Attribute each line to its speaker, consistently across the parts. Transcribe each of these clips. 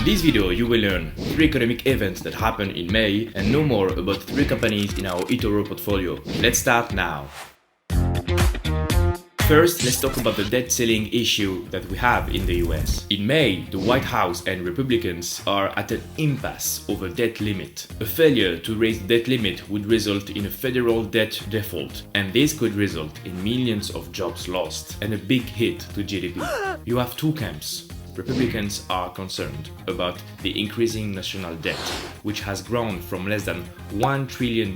Speaker 1: this video, you will learn 3 economic events that happened in May and know more about 3 companies in our eToro portfolio. Let's start now. First, let's talk about the debt ceiling issue that we have in the US. In May, the White House and Republicans are at an impasse over debt limit. A failure to raise the debt limit would result in a federal debt default, and this could result in millions of jobs lost and a big hit to GDP. You have 2 camps. Republicans are concerned about the increasing national debt, which has grown from less than $1 trillion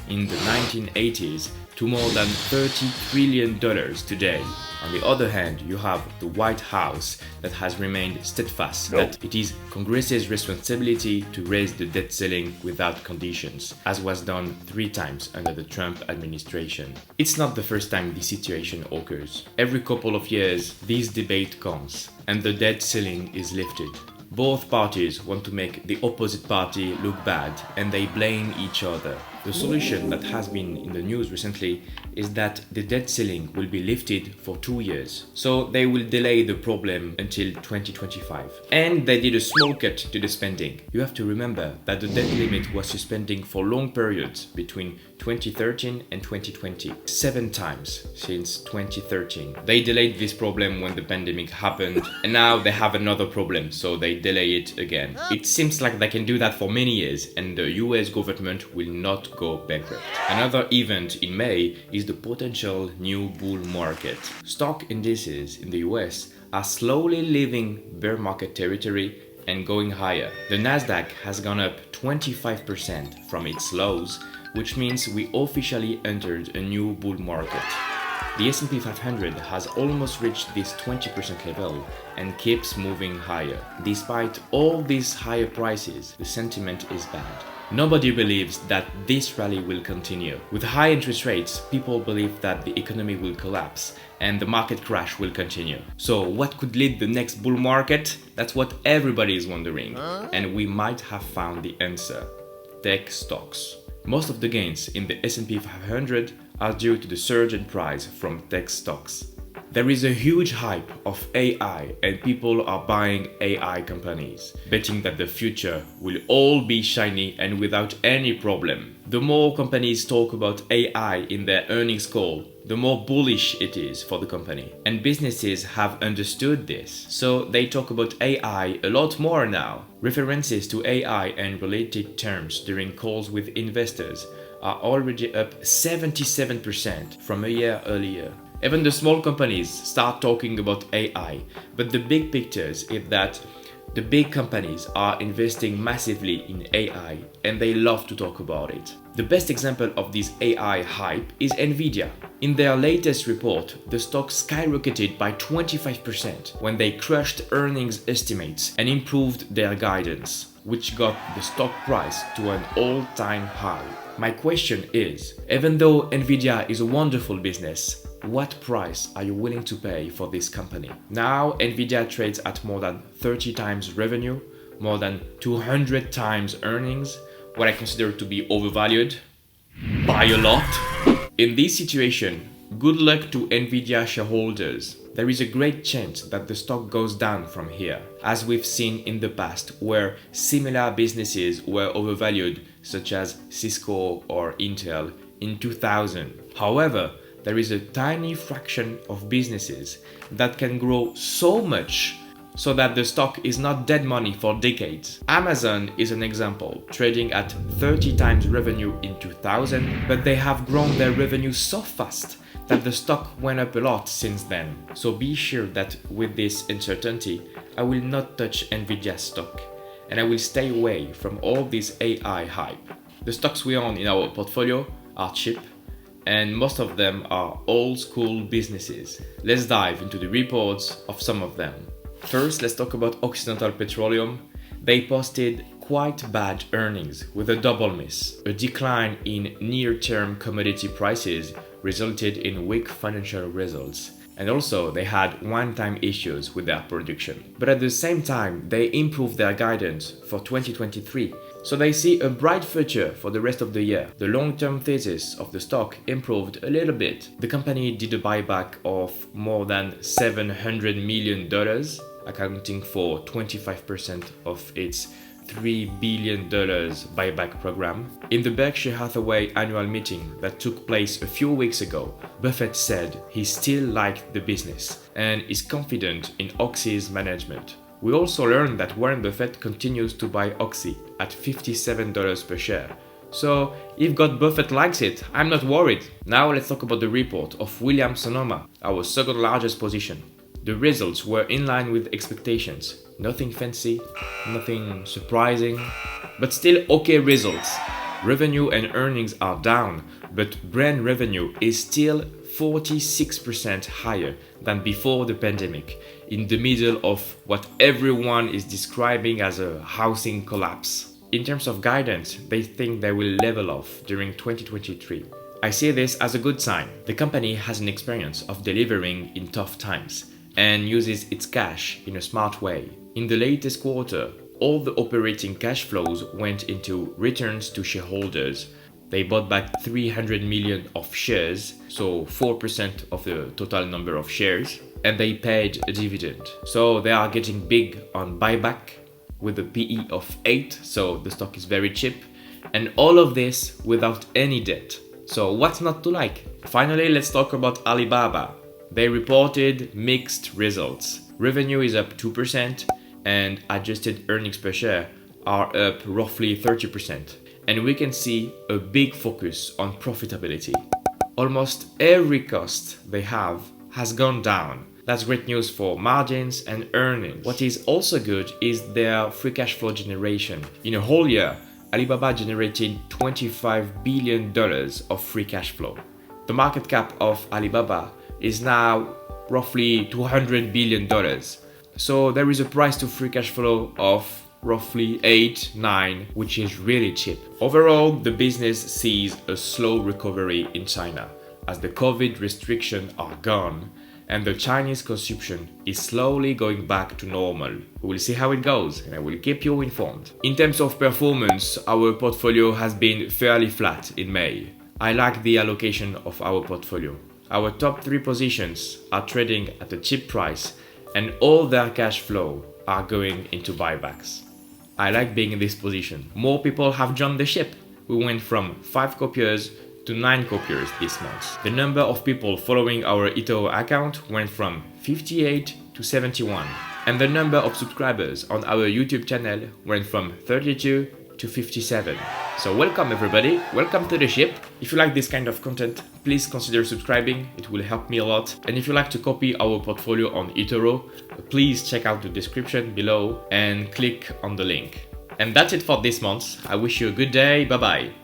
Speaker 1: in the 1980s to more than $30 trillion today. On the other hand, you have the White House that has remained steadfast that it is Congress's responsibility to raise the debt ceiling without conditions, as was done 3 times under the Trump administration. It's not the first time this situation occurs. Every couple of years, this debate comes, and the debt ceiling is lifted. Both parties want to make the opposite party look bad, and they blame each other. The solution that has been in the news recently is that the debt ceiling will be lifted for 2 years. So they will delay the problem until 2025. And they did a small cut to the spending. You have to remember that the debt limit was suspending for long periods between 2013 and 2020. 7 times since 2013. They delayed this problem when the pandemic happened, and now they have another problem, so they delay it again. It seems like they can do that for many years, and the US government will not go bankrupt. Another event in May is the potential new bull market. Stock indices in the US are slowly leaving bear market territory and going higher. The Nasdaq has gone up 25% from its lows, which means we officially entered a new bull market. The S&P 500 has almost reached this 20% level and keeps moving higher. Despite all these higher prices, the sentiment is bad. Nobody believes that this rally will continue. With high interest rates, people believe that the economy will collapse and the market crash will continue. So what could lead the next bull market? That's what everybody is wondering. And we might have found the answer. Tech stocks. Most of the gains in the S&P 500 are due to the surge in price from tech stocks. There is a huge hype of AI and people are buying AI companies, betting that the future will all be shiny and without any problem. The more companies talk about AI in their earnings call, the more bullish it is for the company. And businesses have understood this, so they talk about AI a lot more now. References to AI and related terms during calls with investors are already up 77% from a year earlier. Even the small companies start talking about AI, but the big picture is that the big companies are investing massively in AI and they love to talk about it. The best example of this AI hype is Nvidia. In their latest report, the stock skyrocketed by 25% when they crushed earnings estimates and improved their guidance, which got the stock price to an all-time high. My question is, even though Nvidia is a wonderful business, what price are you willing to pay for this company? Now Nvidia trades at more than 30 times revenue, more than 200 times earnings, what I consider to be overvalued by a lot. In this situation, good luck to Nvidia shareholders. There is a great chance that the stock goes down from here, as we've seen in the past where similar businesses were overvalued, such as Cisco or Intel in 2000. However, there is a tiny fraction of businesses that can grow so much so that the stock is not dead money for decades. Amazon is an example, trading at 30 times revenue in 2000, but they have grown their revenue so fast that the stock went up a lot since then. So be sure that with this uncertainty, I will not touch Nvidia stock, and I will stay away from all this AI hype. The stocks we own in our portfolio are cheap, and most of them are old school businesses. Let's dive into the reports of some of them. First, let's talk about Occidental Petroleum. They posted quite bad earnings with a double miss. A decline in near-term commodity prices resulted in weak financial results. And also, they had one-time issues with their production. But at the same time, they improved their guidance for 2023. So they see a bright future for the rest of the year. The long-term thesis of the stock improved a little bit. The company did a buyback of more than $700 million accounting for 25% of its $3 billion buyback program. In the Berkshire Hathaway annual meeting that took place a few weeks ago, Buffett said he still liked the business and is confident in Oxy's management. We also learned that Warren Buffett continues to buy Oxy at $57 per share. So if God Buffett likes it, I'm not worried. Now let's talk about the report of Williams Sonoma, our second largest position. The results were in line with expectations. Nothing fancy, nothing surprising, but still okay results. Revenue and earnings are down, but brand revenue is still 46% higher than before the pandemic, in the middle of what everyone is describing as a housing collapse. In terms of guidance, they think they will level off during 2023. I see this as a good sign. The company has an experience of delivering in tough times and uses its cash in a smart way. In the latest quarter, all the operating cash flows went into returns to shareholders. They bought back 300 million of shares, so 4% of the total number of shares, and they paid a dividend. So they are getting big on buyback with a PE of 8, so the stock is very cheap, and all of this without any debt. So what's not to like? Finally, let's talk about Alibaba. They reported mixed results. Revenue is up 2% and adjusted earnings per share are up roughly 30%. And we can see a big focus on profitability. Almost every cost they have has gone down. That's great news for margins and earnings. What is also good is their free cash flow generation. In a whole year, Alibaba generated $25 billion of free cash flow. The market cap of Alibaba is now roughly $200 billion. So there is a price to free cash flow of roughly 8, 9, which is really cheap. Overall, the business sees a slow recovery in China as the COVID restrictions are gone and the Chinese consumption is slowly going back to normal. We will see how it goes and I will keep you informed. In terms of performance, our portfolio has been fairly flat in May. I like the allocation of our portfolio. Our top 3 positions are trading at a cheap price and all their cash flow are going into buybacks. I like being in this position. More people have joined the ship. We went from 5 copiers to 9 copiers this month. The number of people following our eToro account went from 58 to 71. And the number of subscribers on our YouTube channel went from 32 to 57. So welcome everybody, welcome to the ship. If you like this kind of content, please consider subscribing, it will help me a lot. And if you like to copy our portfolio on eToro, please check out the description below and click on the link. And that's it for this month. I wish you a good day, bye bye.